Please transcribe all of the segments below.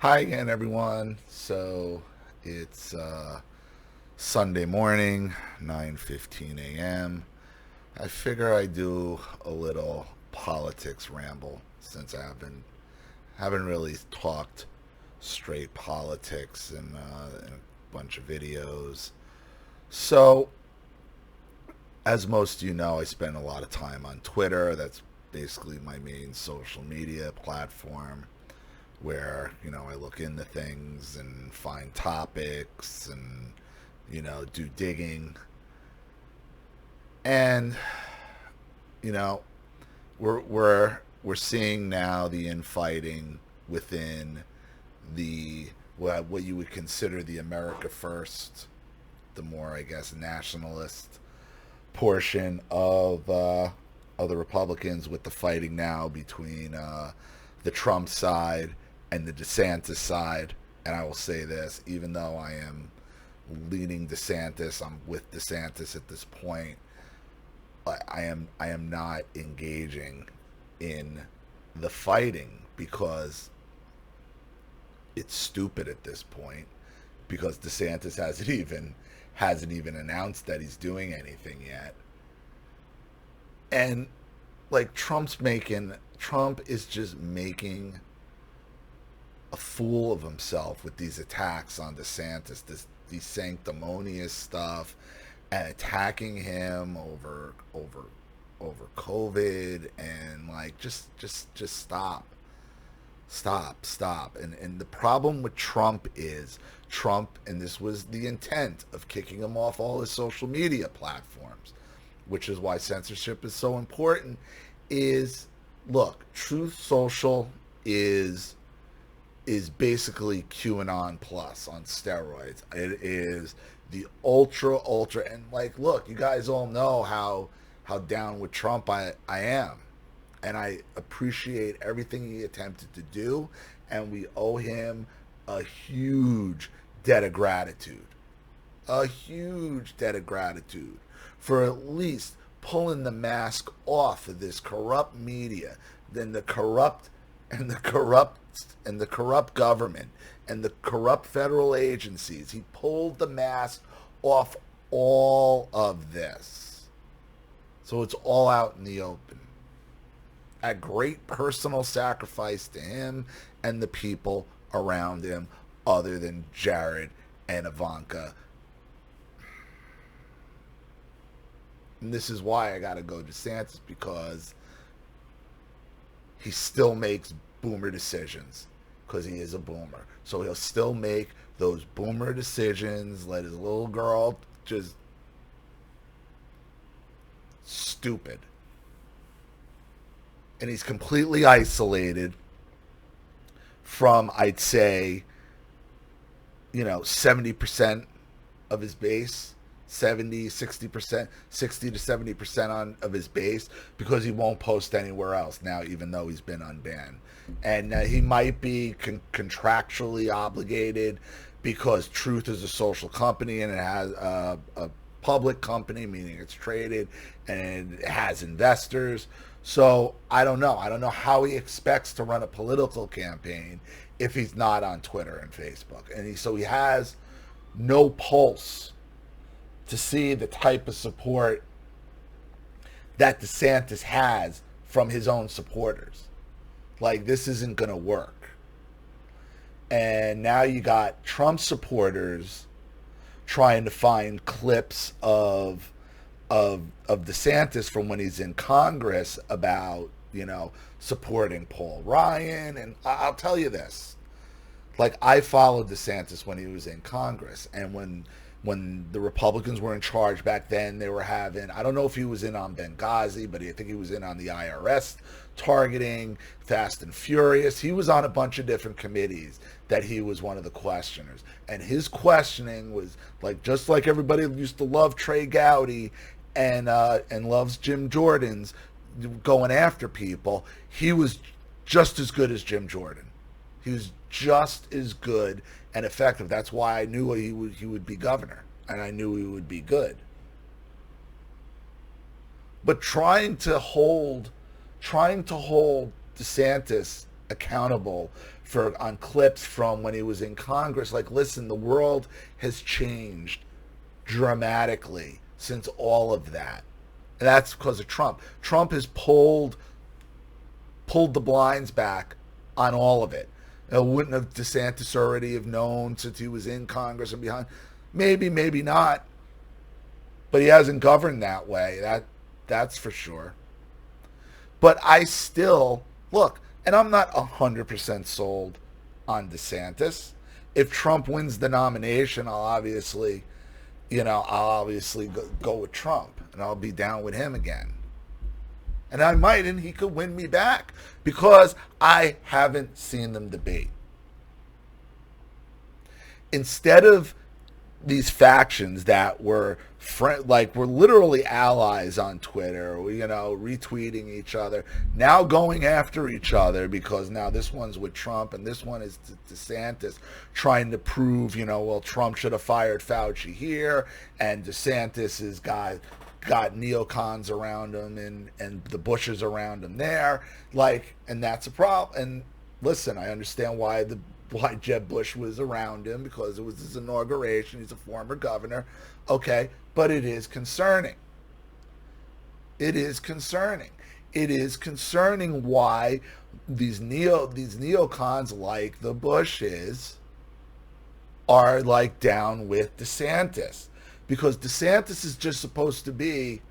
Hi again, everyone. So it's Sunday morning, 9:15 a.m. I figure I do a little politics ramble since I haven't really talked straight politics in a bunch of videos. So, as most of you know, I spend a lot of time on Twitter. That's basically my main social media platform where I look into things and find topics and do digging. And you know we're seeing now the infighting within the what you would consider the America First, the more, I guess, nationalist portion of the Republicans, with the fighting now between the Trump side and the DeSantis side. And I will say this, even though I am leaning DeSantis, I'm with DeSantis at this point. I am not engaging in the fighting because it's stupid at this point. Because DeSantis hasn't even announced that he's doing anything yet. And like Trump is just making a fool of himself with these attacks on DeSantis, these sanctimonious stuff, and attacking him over COVID, and like just stop. And the problem with Trump is Trump, and this was the intent of kicking him off all his social media platforms, which is why censorship is so important. Is look, Truth Social is basically QAnon plus on steroids. It is the ultra, and like, look, you guys all know how down with Trump I am, and I appreciate everything he attempted to do, and we owe him a huge debt of gratitude, a huge debt of gratitude for at least pulling the mask off of this corrupt media, then the corrupt and the corrupt and the corrupt government and the corrupt federal agencies. He pulled the mask off all of this. So it's all out in the open. At great personal sacrifice to him and the people around him, other than Jared and Ivanka. And this is why I got to go to DeSantis, because he still makes boomer decisions, because he is a boomer. So he'll still make those boomer decisions, let his little girl just stupid. And he's completely isolated from, I'd say, 70% of his base, 70, 60%, 60 to 70% of his base, because he won't post anywhere else now, even though he's been unbanned. And he might be contractually obligated, because Truth is a social company and it has a public company, meaning it's traded and it has investors. So I don't know. I don't know how he expects to run a political campaign if he's not on Twitter and Facebook. And so he has no pulse to see the type of support that DeSantis has from his own supporters. Like, this isn't going to work. And now you got Trump supporters trying to find clips of DeSantis from when he's in Congress about, supporting Paul Ryan. And I'll tell you this. Like, I followed DeSantis when he was in Congress, and when the Republicans were in charge back then, they were having, I don't know if he was in on Benghazi, but I think he was in on the IRS targeting, Fast and Furious. He was on a bunch of different committees that he was one of the questioners. And his questioning was like, just like everybody used to love Trey Gowdy and loves Jim Jordan's going after people, he was just as good as Jim Jordan. He was just as good and effective. That's why I knew he would be governor, and I knew he would be good. But trying to hold DeSantis accountable for on clips from when he was in Congress. Like, listen, the world has changed dramatically since all of that. And that's because of Trump. Trump has pulled the blinds back on all of it. Wouldn't have DeSantis already have known since he was in Congress and behind? Maybe, maybe not. But he hasn't governed that way. That's for sure. But I still, look, and I'm not 100% sold on DeSantis. If Trump wins the nomination, I'll obviously go with Trump, and I'll be down with him again. And I might, and he could win me back because I haven't seen them debate. Instead of these factions that were were literally allies on Twitter, retweeting each other, now going after each other because now this one's with Trump and this one is DeSantis, trying to prove, Trump should have fired Fauci here, and DeSantis has got neocons around him and the Bushes around him there, and that's a problem. And listen, I understand why Jeb Bush was around him, because it was his inauguration. He's a former governor. Okay, but it is concerning. It is concerning. It is concerning why these neocons like the Bushes are down with DeSantis, because DeSantis is just supposed to be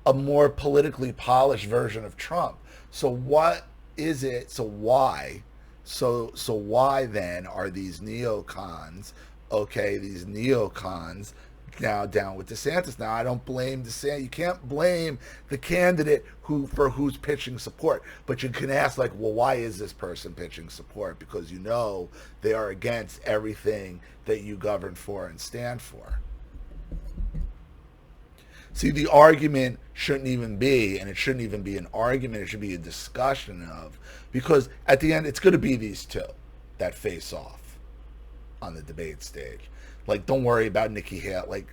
a more politically polished version of Trump. So what is it? So why? So why then are these neocons, now down with DeSantis? Now, I don't blame DeSantis. You can't blame the candidate who's pitching support, but you can ask, well, why is this person pitching support? Because they are against everything that you govern for and stand for. See, the argument shouldn't even be, and it shouldn't even be an argument, it should be a discussion of, because at the end, it's going to be these two that face off on the debate stage. Don't worry about Nikki Haley.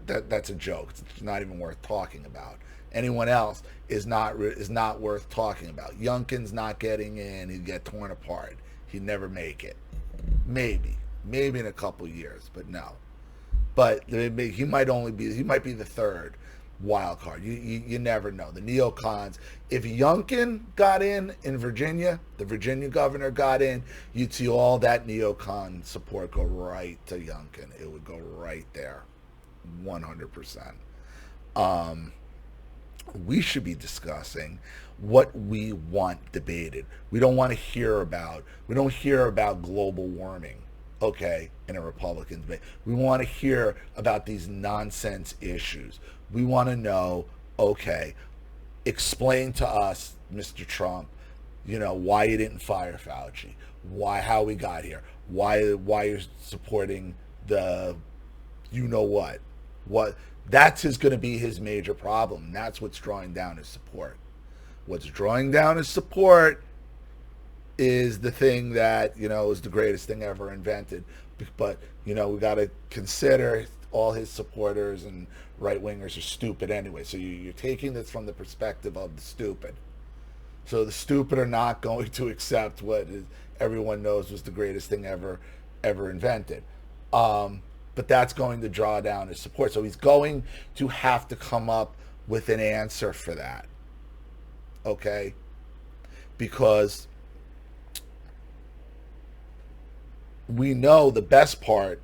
That's a joke. It's not even worth talking about. Anyone else is not worth talking about. Youngkin's not getting in. He'd get torn apart. He'd never make it. Maybe in a couple years, but no. But he might be the third wild card. You never know. The neocons, if Youngkin got in Virginia, the Virginia governor got in, you'd see all that neocon support go right to Youngkin. It would go right there, 100%. We should be discussing what we want debated. We don't hear about global warming, in a Republican debate. We want to hear about these nonsense issues. We want to know, explain to us, Mr. Trump, why you didn't fire Fauci, how we got here, why you're supporting the, what. That's going to be his major problem. That's what's drawing down his support. What's drawing down his support is the thing that, is the greatest thing ever invented. But, we got to consider all his supporters and right-wingers are stupid anyway. So you're taking this from the perspective of the stupid. So the stupid are not going to accept what everyone knows was the greatest thing ever invented. But that's going to draw down his support. So he's going to have to come up with an answer for that. Because we know the best part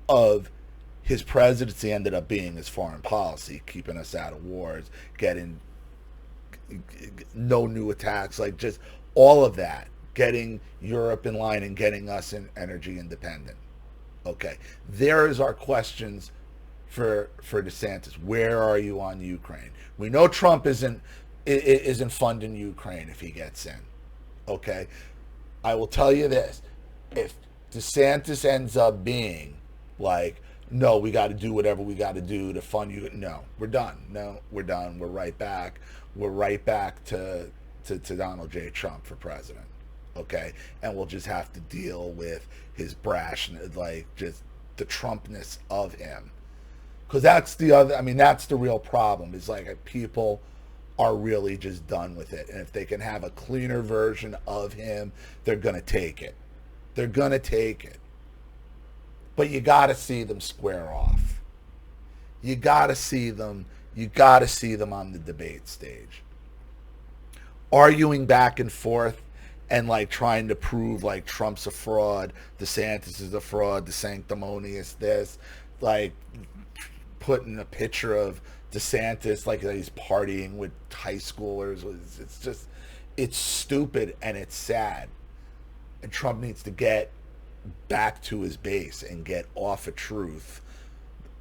of his presidency ended up being his foreign policy, keeping us out of wars, getting no new attacks, just all of that, getting Europe in line and getting us in energy independent. There is our questions for DeSantis. Where are you on Ukraine? We know Trump isn't funding Ukraine if he gets in. I will tell you this: if DeSantis ends up being no, we got to do whatever we got to do to fund you. No, we're done. No, we're done. We're right back. We're right back to Donald J. Trump for president. And we'll just have to deal with his brashness, just the Trumpness of him. Because that's the real problem. Is people are really just done with it. And if they can have a cleaner version of him, they're going to take it. They're going to take it. But you got to see them square off. You got to see them. You got to see them on the debate stage. Arguing back and forth and like trying to prove like Trump's a fraud, DeSantis is a fraud, the sanctimonious this, like putting a picture of DeSantis like he's partying with high schoolers. It's just, it's stupid and it's sad. And Trump needs to get back to his base and get off of truth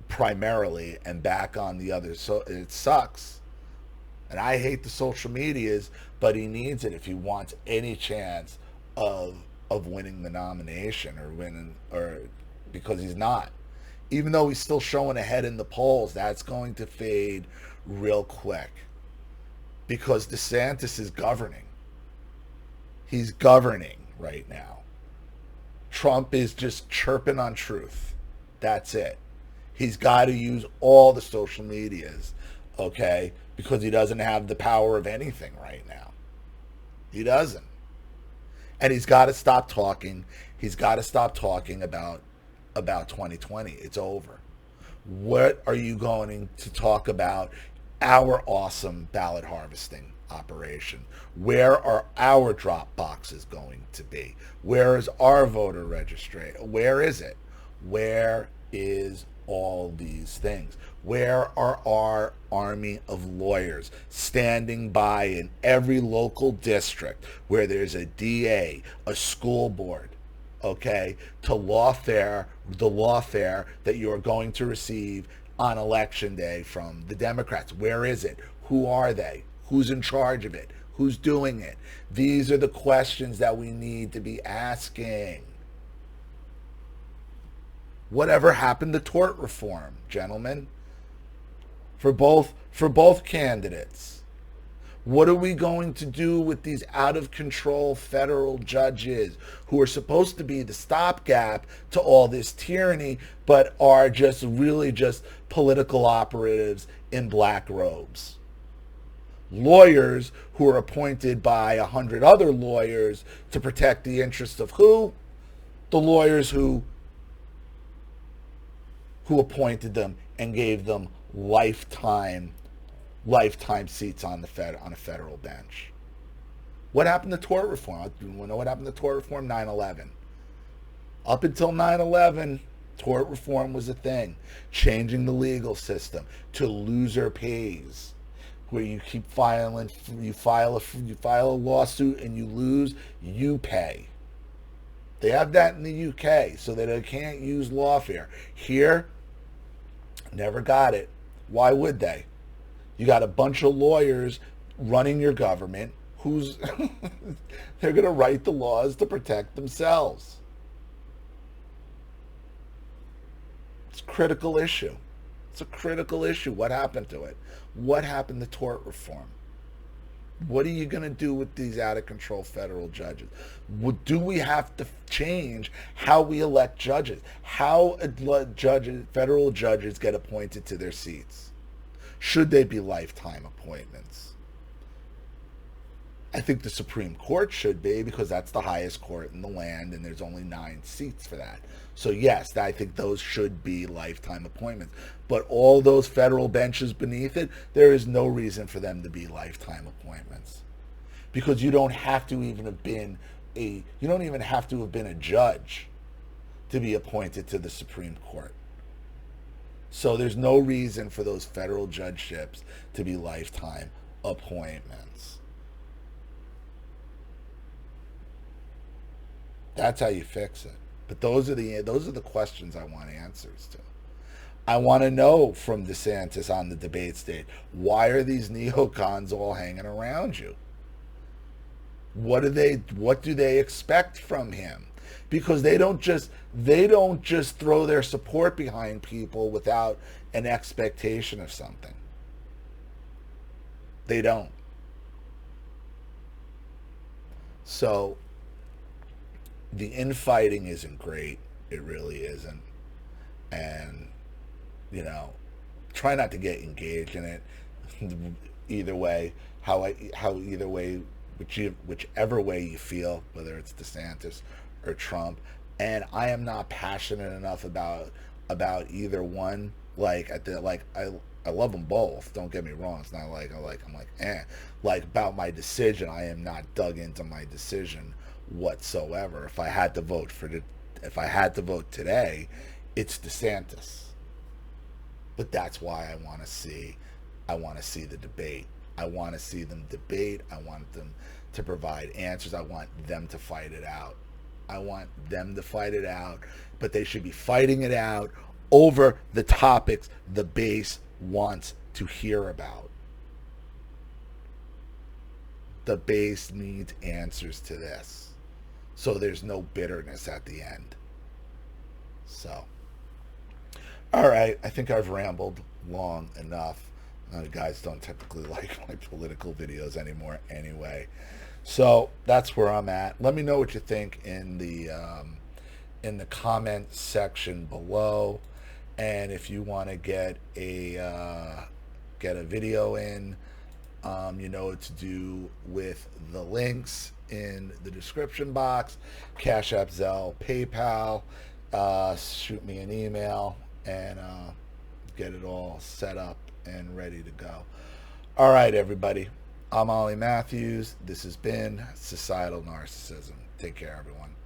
primarily and back on the other. So it sucks. And I hate the social medias, but he needs it if he wants any chance of winning the nomination or winning, or because he's not. Even though he's still showing ahead in the polls, that's going to fade real quick because DeSantis is governing. He's governing right now. Trump is just chirping on truth. That's it. He's got to use all the social medias, okay? Because he doesn't have the power of anything right now. He doesn't. And he's got to stop talking. He's got to stop talking about 2020. It's over. What are you going to talk about? Our awesome ballot harvesting operation. Where are our drop boxes going to be? Where is our voter registration? Where is it? Where is all these things? Where are our army of lawyers standing by in every local district where there's a DA, a school board, okay, to the lawfare that you are going to receive on election day from the Democrats? Where is it? Who are they? Who's in charge of it? Who's doing it? These are the questions that we need to be asking. Whatever happened to tort reform, gentlemen? For both candidates. What are we going to do with these out of control federal judges who are supposed to be the stopgap to all this tyranny, but are just really just political operatives in black robes? Lawyers who are appointed by 100 other lawyers to protect the interests of who? The lawyers who appointed them and gave them lifetime seats on a federal bench. What happened to tort reform? You want to know what happened to tort reform? 9/11. Up until 9/11, tort reform was a thing. Changing the legal system to loser pays, where you keep filing, you file a lawsuit and you lose, you pay. They have that in the UK so that they can't use lawfare. Here, never got it. Why would they? You got a bunch of lawyers running your government who's they're going to write the laws to protect themselves. It's a critical issue. It's a critical issue. What happened to it? What happened to tort reform? What are you going to do with these out of control federal judges? Do we have to change how we elect judges? How federal judges get appointed to their seats? Should they be lifetime appointments? I think the Supreme Court should be, because that's the highest court in the land and there's only 9 seats for that. So yes, I think those should be lifetime appointments. But all those federal benches beneath it, there is no reason for them to be lifetime appointments. Because you don't have to even have been a judge to be appointed to the Supreme Court. So there's no reason for those federal judgeships to be lifetime appointments. That's how you fix it. But those are the questions I want answers to. I want to know from DeSantis on the debate stage, why are these neocons all hanging around you? What do they expect from him? Because they don't just throw their support behind people without an expectation of something. They don't. So the infighting isn't great. It really isn't. And try not to get engaged in it. either way, how either way, whichever way you feel, whether it's DeSantis or Trump. And I am not passionate enough about either one. Like I love them both. Don't get me wrong. It's not like I'm like eh. Like about my decision, I am not dug into my decision whatsoever. If I had to vote today, it's DeSantis. But that's why I want to see the debate. I want to see them debate. I want them to provide answers. I want them to fight it out. I want them to fight it out, but they should be fighting it out over the topics the base wants to hear about. The base needs answers to this, so there's no bitterness at the end. So, all right, I think I've rambled long enough. Guys don't typically like my political videos anymore anyway. So that's where I'm at. Let me know what you think in the comment section below, and if you want to get a video in, you know what to do with the links in the description box. Cash App, Zelle, PayPal. Shoot me an email and get it all set up and ready to go. All right, everybody. I'm Ollie Matthews. This has been Societal Narcissism. Take care, everyone.